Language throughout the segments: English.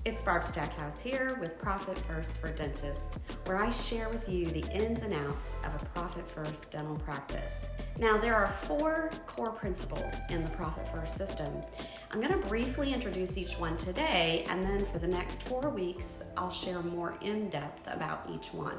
It's Barb Stackhouse here with Profit First for Dentists, where I share with you the ins and outs of a Profit First dental practice. Now, there are 4 core principles in the Profit First system. I'm going to briefly introduce each one today, and then for the next 4 weeks, I'll share more in depth about each one.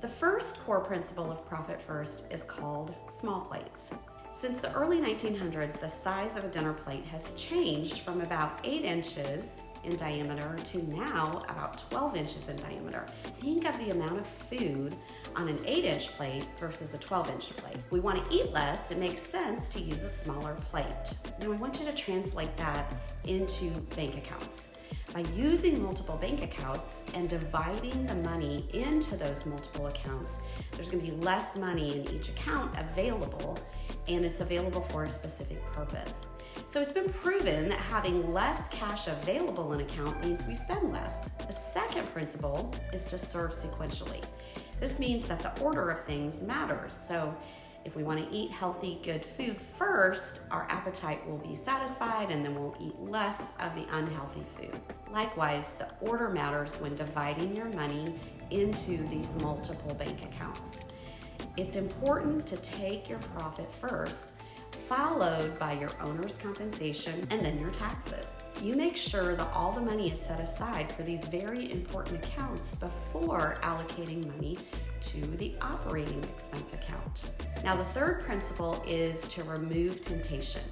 The first core principle of Profit First is called small plates. Since the early 1900s, the size of a dinner plate has changed from about 8 inches in diameter to now about 12 inches in diameter. Think of the amount of food on an 8-inch plate versus a 12-inch plate. If we want to eat less, it makes sense to use a smaller plate. Now I want you to translate that into bank accounts. By using multiple bank accounts and dividing the money into those multiple accounts, there's going to be less money in each account available, and it's available for a specific purpose. So it's been proven that having less cash available in an account means we spend less. The second principle is to serve sequentially. This means that the order of things matters. So if we want to eat healthy, good food first, our appetite will be satisfied and then we'll eat less of the unhealthy food. Likewise, the order matters when dividing your money into these multiple bank accounts. It's important to take your profit first, followed by your owner's compensation and then your taxes. You make sure that all the money is set aside for these very important accounts before allocating money to the operating expense account. Now, the third principle is to remove temptation.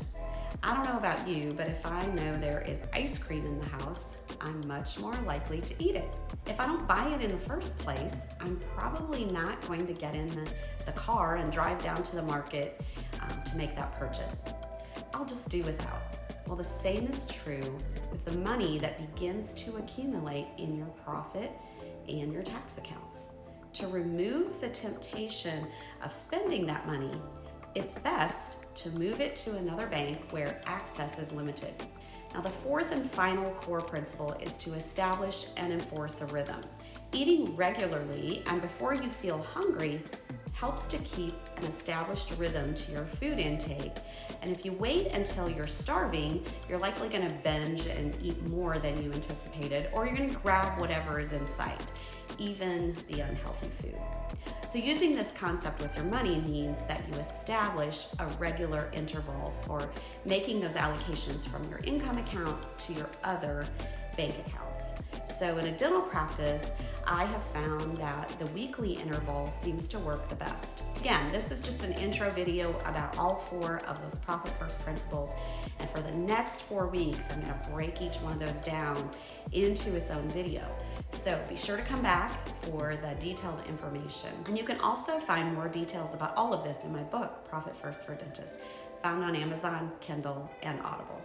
I don't know about you, but if I know there is ice cream in the house, I'm much more likely to eat it. If I don't buy it in the first place, I'm probably not going to get in the car and drive down to the market to make that purchase. I'll just do without. Well, the same is true with the money that begins to accumulate in your profit and your tax accounts. To remove the temptation of spending that money, it's best to move it to another bank where access is limited. Now, the fourth and final core principle is to establish and enforce a rhythm. Eating regularly and before you feel hungry helps to keep an established rhythm to your food intake. And if you wait until you're starving, you're likely going to binge and eat more than you anticipated, or you're going to grab whatever is in sight, even the unhealthy food. So using this concept with your money means that you establish a regular interval for making those allocations from your income account to your other bank accounts. So in a dental practice, I have found that the weekly interval seems to work the best. Again, this is just an intro video about all 4 of those Profit First principles. And for the next 4 weeks, I'm going to break each one of those down into its own video. So be sure to come back for the detailed information. And you can also find more details about all of this in my book, Profit First for Dentists, found on Amazon, Kindle, and Audible.